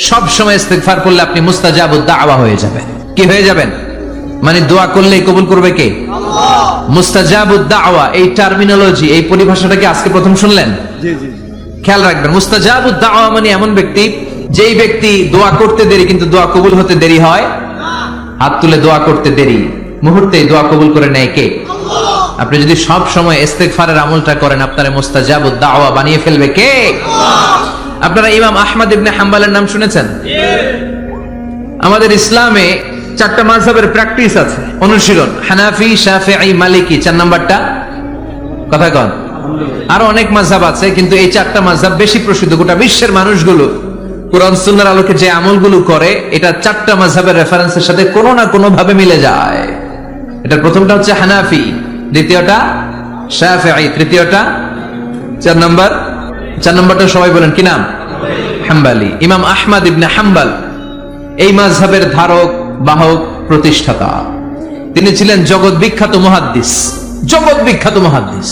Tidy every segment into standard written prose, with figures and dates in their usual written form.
সব সময় ইস্তিগফার করলে আপনি মুস্তাজাবুদ দাওয়া হয়ে যাবেন। কি হয়ে যাবেন? মানে দোয়া করলেই কবুল করবে কে? আল্লাহ। মুস্তাজাবুদ দাওয়া, এই টার্মিনোলজি, এই পরিভাষাটা কি আজকে প্রথম শুনলেন? জি জি। খেয়াল রাখবেন, মুস্তাজাবুদ দাওয়া মানে এমন ব্যক্তি, যেই ব্যক্তি দোয়া করতে দেরি কিন্তু দোয়া কবুল হতে দেরি হয়। হাত তুলে দোয়া করতে দেরি, মুহূর্তেই দোয়া কবুল করে নেয় কে? আল্লাহ। আপনি যদি সব সময় ইস্তিগফারের আমলটা করেন, আপনারা মুস্তাজাবুদ দাওয়া বানিয়ে ফেলবে কে? আল্লাহ। আপনারা ইমাম আহমদ ইবনে হাম্বলের নাম শুনেছেন? আমাদের ইসলামে 4টা মাযহাবের প্র্যাকটিস আছে, অনুশীলন। হানাফি, শাফিঈ, মালিকি, 4 নাম্বারটা কথা কন। আরো অনেক মাযহাব আছে, কিন্তু এই 4টা মাযহাব বেশি প্রসিদ্ধ। গোটা বিশ্বের মানুষগুলো কুরআন সুন্নাহর আলোকে যে আমলগুলো করে, এটা 4টা মাযহাবের রেফারেন্সের সাথে কোনো না কোনো ভাবে মিলে যায়। এটা প্রথমটা হচ্ছে হানাফি, দ্বিতীয়টা শাফিঈ, তৃতীয়টা 4 নাম্বারটা সবাই বলেন কি নাম? হাম্বলি। ইমাম আহমদ ইবনে হাম্বল এই মাযহাবের ধারক, বাহক, প্রতিষ্ঠাতা। তিনি ছিলেন জগৎ বিখ্যাত মুহাদ্দিস।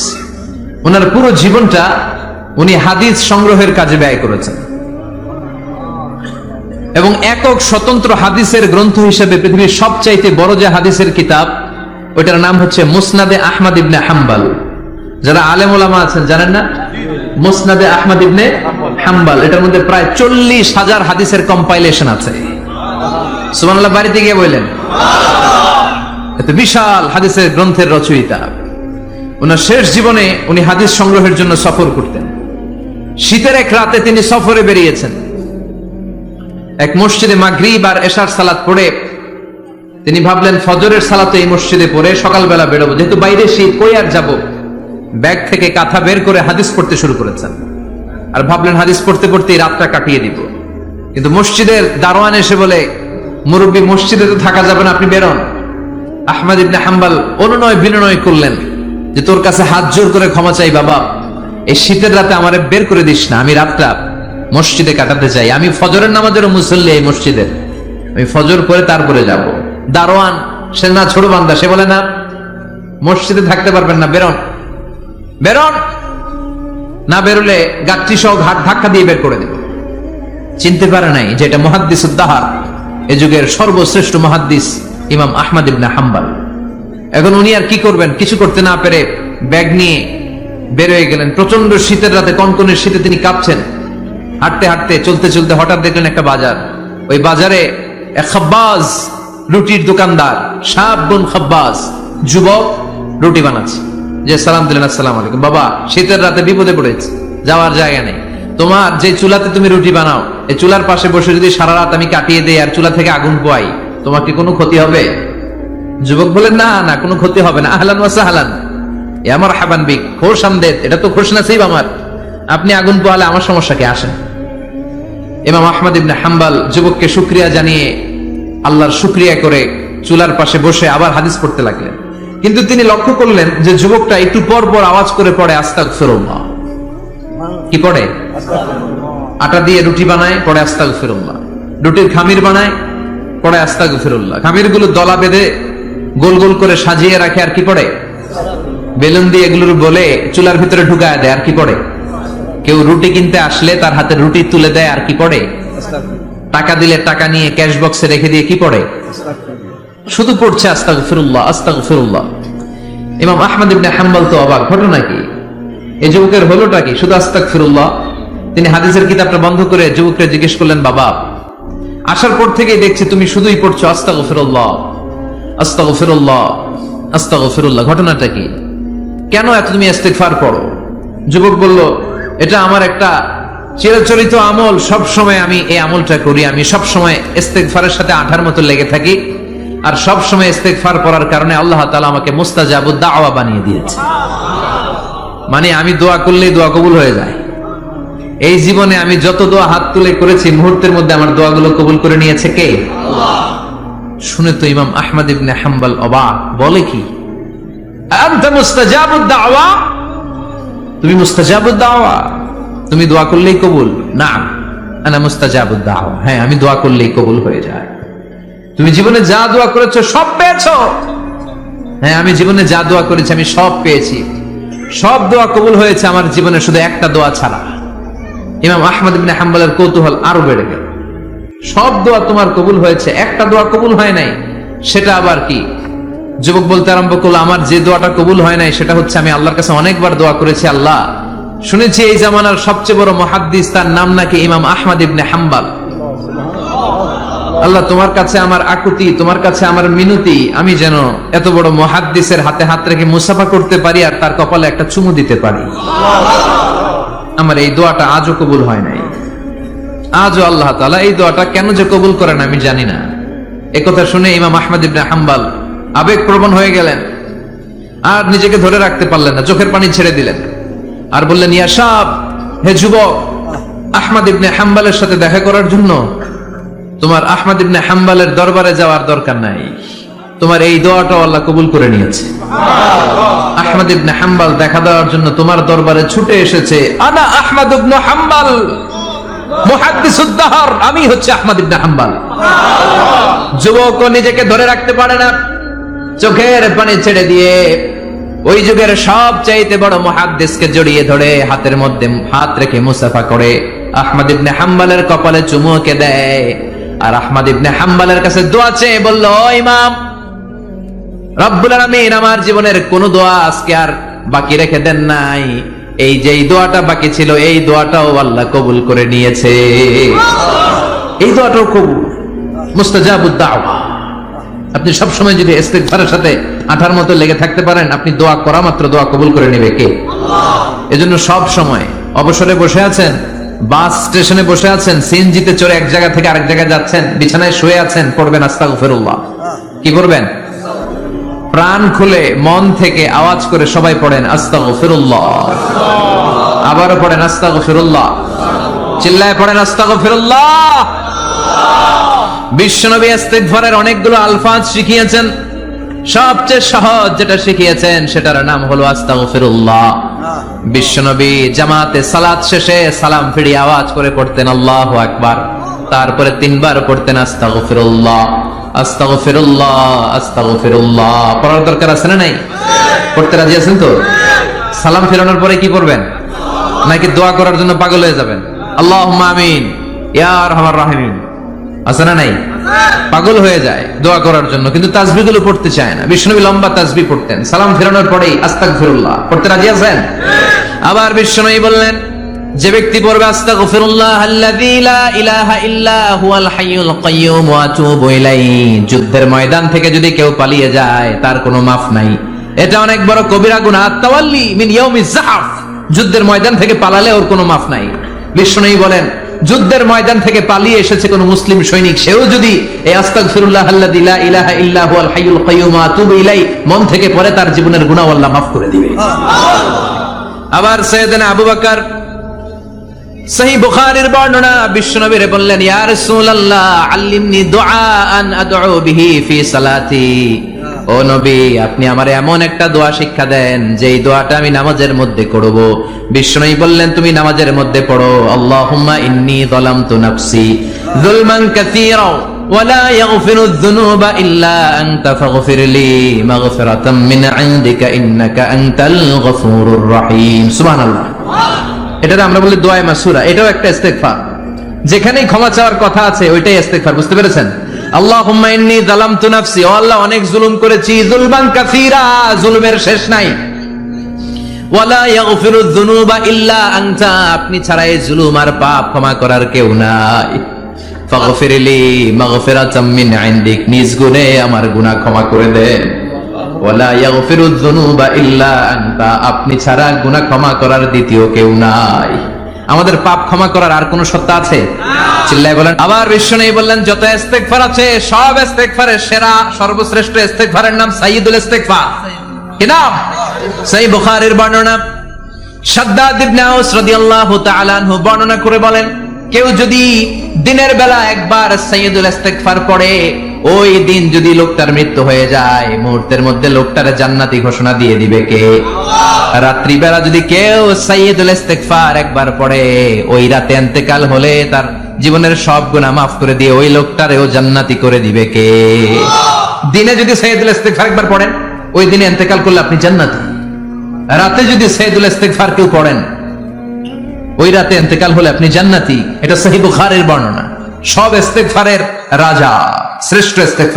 ওনার পুরো জীবনটা উনি হাদিস সংগ্রহের কাজে ব্যয় করেছেন, এবং একক স্বতন্ত্র হাদিসের গ্রন্থ হিসেবে পৃথিবীর সবচাইতে বড় যে হাদিসের কিতাব, ওইটার নাম হচ্ছে মুসনাদে আহমদ ইবনে হাম্বল। যারা আলেম ওলামা আছেন জানেন না? মুসনাদে আহমদ ইবনে হাম্বল, এটার মধ্যে প্রায় 40,000 হাদিসের কম্পাইলেশন আছে। সুবহানাল্লাহ, বাড়িতে গিয়ে বললেন। এত বিশাল হাদিসের গ্রন্থের রচয়িতা। ওনার শেষ জীবনে উনি হাদিস সংগ্রহের জন্য সফর করতেন। শীতের এক রাতে তিনি সফরে বেরিয়েছেন। এক মসজিদে মাগরিব আর এশার সালাত পড়ে তিনি ভাবলেন ফজরের সালাতে এই মসজিদে পড়ে সকালবেলা বেরোবো, যেহেতু বাইরে শীত, কই আর যাবো। ব্যাগ থেকে কাঁথা বের করে হাদিস পড়তে শুরু করেছেন, আর ভাবলেন হাদিস পড়তে পড়তে এই রাতটা কাটিয়ে দিব। কিন্তু মসজিদের দারোয়ান এসে বলে, মুরব্বী, মসজিদে তো থাকা যাবে না, আপনি বেরোন। আহমদ ইবনে হাম্বল অনুনয় বিনয় করলেন যে তোর কাছে হাত জোর করে ক্ষমা চাই বাবা, এই শীতের রাতে আমারে বের করে দিস না, আমি রাতটা মসজিদে কাটাতে চাই। আমি ফজরের নামাজেরও মুসল্লি এই মসজিদের, আমি ফজর করে তারপরে যাব। দারোয়ান সে না ছোট বান্দা, সে বলে না, মসজিদে থাকতে পারবেন না, বেরোন। না বেরোলে গাছটি সহ ঘাট ধাক্কা দিয়ে বের করে দেব। চিনতে পারে নাই যে এটা মুহাদ্দিসুদ দাহর, এ যুগের সর্বশ্রেষ্ঠ মুহাদ্দিস ইমাম আহমদ ইবনে হাম্বল। এখন উনি আর কি করবেন, কিছু করতে না পেরে ব্যাগ নিয়ে বের হয়ে গেলেন। প্রচন্ড শীতের রাতে, কনকনের শীতে তিনি কাঁপছেন। হাঁটতে হাঁটতে চলতে চলতে হঠাৎ দেখলেন একটা বাজার। ওই বাজারে এক খাব্বাজ, রুটির দোকানদার, শাবুন খাব্বাজ, যুবক রুটি বানাচ্ছে। যে সালাম দিলেন, আসসালামু আলাইকুম। বাবা, শীতের রাতে বিপদে পড়েছে, যাওয়ার জায়গা নেই। তোমার যে চুলাতে তুমি রুটি বানাও, এই চুলার পাশে বসে যদি সারা রাত আমি কাটিয়ে দেই আর চুলা থেকে আগুন পোয়াই, তোমার কি কোনো ক্ষতি হবে? যুবক বলেন, না না, কোনো ক্ষতি হবে না। আহলান ওয়া সাহলান, এ আমার হাবান বিক, খোশ আমদেদ, এটা তো খোশ নসিব আমার। আপনি আগুন পোয়ালে আমার সমস্যা কি? আসেন। ইমাম আহমদ ইবনে হাম্বল যুবককে শুকরিয়া জানিয়ে, আল্লাহর শুকরিয়া করে চুলার পাশে বসে আবার হাদিস পড়তে লাগলেন। কিন্তু তিনি লক্ষ্য করলেন যে যুবকটা একটু পর পর আওয়াজ করে পড়ে আস্তাগফিরুল্লাহ। কি পড়ে? আটা দিয়ে রুটি বানায়, পড়ে আস্তাগফিরুল্লাহ। রুটির খামির বানায়, পড়ে আস্তাগফিরুল্লাহ। খামির গুলো দলা বেঁধে গোল গোল করে সাজিয়ে রাখে, আর কি পড়ে? বেলুন দিয়ে এগুলোর বলে চুলার ভিতরে ঢুকায় দেয়, আর কি পড়ে? কেউ রুটি কিনতে আসলে তার হাতে রুটি তুলে দেয়, আর কি পড়ে? টাকা দিলে টাকা নিয়ে ক্যাশ বক্সে রেখে দিয়ে কি পড়ে? শুধু পড়ছে আস্তাগফিরুল্লাহ, আস্তাগফিরুল্লাহ। ইমাম আহমদ ইবনে হাম্বল তো অবাক, ঘটনা কি? এই যুবকের হলোটা কি? শুধু আস্তাগফিরুল্লাহ। তিনি হাদিসের কিতাবটা বন্ধ করে যুবককে জিজ্ঞেস করলেন, বাবা, আসার পর থেকেই দেখছি তুমি শুধুই পড়ছো আস্তাগফিরুল্লাহ, আস্তাগফিরুল্লাহ, আস্তাগফিরুল্লাহ। ঘটনাটা কি? কেন এত তুমি ইস্তিগফার পড়ো? যুবক বলল, এটা আমার একটা চিরাচরিত আমল, সব সময় আমি এই আমলটা করি। আমি সব সময় ইস্তিগফারের সাথে আঠার মতো লেগে থাকি, আর সব সময় ইস্তিগফার পড়ার কারণে আল্লাহ তাআলা আমাকে মুস্তাজাবুদ দাওয়া বানিয়ে দিয়েছে। মানে আমি দোয়া করলেই দোয়া কবুল হয়ে যায়। এই জীবনে আমি যত দোয়া হাত তুলে করেছি, মুহূর্তের মধ্যে আমার দোয়াগুলো কবুল করে নিয়েছে কে? আল্লাহ। শুনে তো ইমাম আহমদ ইবনে হাম্বল অবাক, বলে কি, আনতা মুস্তাজাবুদ দাওয়া? তুমি মুস্তাজাবুদ দাওয়া, তুমি দোয়া করলেই কবুল? না, আনা মুস্তাজাবুদ দাওয়া, হ্যাঁ, আমি দোয়া করলেই কবুল হয়ে যায়। তুমি জীবনে যা দোয়া করেছো সব পেয়েছো? হ্যাঁ, আমি জীবনে যা দোয়া করেছি আমি সব পেয়েছি, সব দোয়া কবুল হয়েছে আমার জীবনে, শুধু একটা দোয়া ছাড়া। ইমাম আহমদ ইবনে হাম্বলের কৌতূহল আরো বেড়ে গেল। সব দোয়া তোমার কবুল হয়েছে, একটা দোয়া কবুল হয় নাই, সেটা আবার কি? যুবক বলতে আরম্ভ করলো, আমার যে দোয়াটা কবুল হয় নাই সেটা হচ্ছে আমি আল্লাহর কাছে অনেকবার দোয়া করেছি, আল্লাহ শুনেছি এই জামানার সবচেয়ে বড় মুহাদ্দিস, তার নাম নাকি ইমাম আহমদ ইবনে হাম্বল। আল্লাহ তোমার কাছে আমার আকুতি, তোমার কাছে আমার মিনতি, আমি যেন এত বড় মুহাদ্দিসের হাতে হাত রেখে মুসাফা করতে পারি আর তার কপালে একটা চুমু দিতে পারি। আমার এই দোয়াটা আজও কবুল হয় নাই। আজও আল্লাহ তাআলা এই দোয়াটা কেন যে কবুল করেন আমি জানি না। একথা শুনে ইমাম আহমদ ইবনে হাম্বল আবেগপ্রবণ হয়ে গেলেন, আর নিজেকে ধরে রাখতে পারলেন না, চোখের পানি ছেড়ে দিলেন আর বললেন, ইয়া শাব, হে যুবক, আহমদ ইবনে হাম্বলের সাথে দেখা করার জন্য তোমার আহমদ ইবনে হাম্বলের দরবারে যাওয়ার দরকার নাই, তোমার এই দোয়াটাও আল্লাহ কবুল করে নিয়েছে। আহমদ ইবনে হাম্বল দেখা দেওয়ার জন্য তোমার দরবারে ছুটে এসেছে। আনা আহমদ ইবনে হাম্বল মুহাদ্দিসুদ দাহর, আমি হচ্ছে আহমদ ইবনে হাম্বল। যুবক নিজেকে ধরে রাখতে পারে না, চোখের পানি ছেড়ে দিয়ে ওই যুগের সবচাইতে বড় মুহাদ্দিসকে জড়িয়ে ধরে হাতের মধ্যে হাত রেখে মুসাফা করে আহমদ ইবনে হাম্বলের কপালে চুমুকে দেয়, আর আহমদ ইবনে হাম্বলের কাছে দোয়া চেয়ে বলল, ও ইমাম, রব্বুল আলামিন আমার জীবনের কোন দোয়া আজকে আর বাকি রেখে দেন নাই, এই যে দোয়াটা বাকি ছিল এই দোয়াটাও আল্লাহ কবুল করে নিয়েছে। এই দোয়াটাও কবুল, মুস্তাজাবুদ দাওয়া। আপনি সবসময় যদি ইস্তিগফারের সাথে আঠার মতো লেগে থাকতে পারেন, আপনি দোয়া করা মাত্র দোয়া কবুল করে নেবে কে? এজন্য সব সময় অবসরে বসে আছেন, বাস স্টেশনে বসে আছেন, সিএনজিতে চড়ে এক জায়গা থেকে আরেক জায়গায় যাচ্ছেন, বিছানায় শুয়ে আছেন, পড়বেন আস্তাগফিরুল্লাহ। কি করবেন? প্রাণ খুলে মন থেকে আওয়াজ করে সবাই পড়েন আস্তাগফিরুল্লাহ, আবারও পড়েন আস্তাগফিরুল্লাহ, চিল্লায় পড়েন আস্তাগফিরুল্লাহ। বিশ্বনবী ইস্তিগফারের অনেকগুলো আলফাজ শিখিয়েছেন, সবচেয়ে সহজ যেটা শিখিয়েছেন সেটার নাম হলো আস্তাগফিরুল্লাহ। বিশ্বনবী জামাতে সালাত শেষে সালাম ফিরিয়ে আওয়াজ করে পড়তেন আল্লাহু আকবার, তারপরে 3 বার পড়তেন আস্তাগফিরুল্লাহ, আস্তাগফিরুল্লাহ, আস্তাগফিরুল্লাহ। পড়ার দরকার আছে না নাই? পড়তে রাজি আছেন তো? সালাম ফেরানোর পরে কি করবেন? নাকি দোয়া করার জন্য পাগল হয়ে যাবেন? আল্লাহুম্মা আমিন ইয়া আরহামার রাহিমিন, আছে না নাই? পাগল হয়ে যায় দোয়া করার জন্য, কিন্তু তাসবিহগুলো পড়তে চায় না। বিশ্বনবী লম্বা তাসবিহ পড়তেন, সালাম ফেরানোর পরেই আস্তাগফিরুল্লাহ পড়তে রাজি আছেন? আবার বিশ্বনবী বললেন, যে ব্যক্তি পড়বে আস্তাগফিরুল্লাহ আল্লাযী লা ইলাহা ইল্লা হুয়াল হাইয়ুল কাইয়্যুম ওয়া আতুবু ইলাইহি, যুদ্ধের ময়দান থেকে যদি কেউ পালিয়ে যায় তার কোনো মাফ নাই। এটা অনেক বড় কবিরা গুনাহ, তাওয়াল্লি মিন ইয়াউমিজ যাহফ, যুদ্ধের ময়দান থেকে পালালে ওর কোনো মাফ নাই। বিশ্বনবী বলেন, যুদ্ধের ময়দান থেকে পালিয়ে এসেছে কোন মুসলিম সৈনিক, সেও যদি এই আস্তাগফিরুল্লাহ আল্লাযী লা ইলাহা ইল্লা হুয়াল হাইয়ুল কাইয়্যুম ওয়া আতুবু ইলাইহি মন থেকে পড়ে, তার জীবনের গুনাহ আল্লাহ মাফ করে দিবে। আবার সাইয়েদনা আবু বকর, সহিহ বুখারীর বর্ণনা, বিশ্বনবী বললেন, ইয়া রাসূলুল্লাহ আল্লিমনি দুআআন আদউ বিহি ফি সালাতি, ও নবী আপনি আমারে এমন একটা দোয়া শিক্ষা দেন যেই দোয়াটা আমি নামাজের মধ্যে করব। বিশ্বনবী বললেন, তুমি নামাজের মধ্যে পড়ো, আল্লাহুম্মা ইন্নী যালামতু নাফসি যুলমান কাসীরা ওয়া লা ইয়াগফিরুয যুনুবা ইল্লা আনতা ফাগফিরলি মাগফিরাতাম মিন ইনদিকা ইন্নাকা আনতাল গফুরুর রহিম। সুবহানাল্লাহ। এটাকে আমরা বলি দোয়া মাসুরা, এটাও একটা ইস্তিগফার। যেখানেই ক্ষমা চাওয়ার কথা আছে ওইটাই ইস্তিগফার, বুঝতে পেরেছেন? আল্লাহুম্মা ইন্নী যালামতু নাফসি, ও আল্লাহ অনেক জুলুম করেছি, যুলমান কাসীরা, জুলুমের শেষ নাই, ওয়া লা ইয়াগফিরুয যুনুবা ইল্লা আনতা, আপনি ছাড়া এই জুলুম আর পাপ ক্ষমা করার কেউ নাই, ফাগফিরলি মাগফিরাতাম মিন ইনদিক, নিজ গুণে আমার গুনাহ ক্ষমা করে দেন, ওয়া লা ইয়াগফিরুয যুনুবা ইল্লা আনতা, আপনি ছাড়া গুনাহ ক্ষমা করার দ্বিতীয় কেউ নাই। আমাদের পাপ ক্ষমা করার আর কোন সত্তা আছে? চিল্লায় বলেন। আবার বিশ্বনবী বললেন, যত ইস্তিগফার আছে সব ইস্তিগফারের সেরা সর্বশ্রেষ্ঠ ইস্তিগফারের নাম সাইয়্যিদুল ইস্তিগফার। কি নাম? সহিহ বুখারীর বর্ণনা, শাদ্দাদ ইবনে আউস রাদিয়াল্লাহু তাআলা আনহু বর্ণনা করে বলেন, কেউ যদি দিনের বেলা একবার সাইয়্যিদুল ইস্তিগফার পড়ে, ওই দিন যদি লোকটার মৃত্যু হয়ে যায়, মুহূর্তের মধ্যে লোকটার জান্নাতি ঘোষণা দিয়ে দিবে কে? রাত্রি বেলা যদি কেউ সাইয়্যিদুল ইস্তিগফার একবার পড়ে, ওই রাতে ইন্তেকাল হলে তার জীবনের সব গুনাহ মাফ করে দিয়ে ওই লোকটারেও জান্নাতি করে দিবে কে? দিনে যদি সাইয়্যিদুল ইস্তিগফার একবার পড়েন, ওই দিনে ইন্তেকাল করলে আপনি জান্নাতি। রাতে যদি সাইয়্যিদুল ইস্তিগফার কেউ পড়েন, ওই রাতে ইন্তেকাল হলে আপনি জান্নাতি। এটা সহিহ বুখারীর বর্ণনা। সব ইস্তেগফারের রাজা, শ্রেষ্ঠ ইস্তেগফার।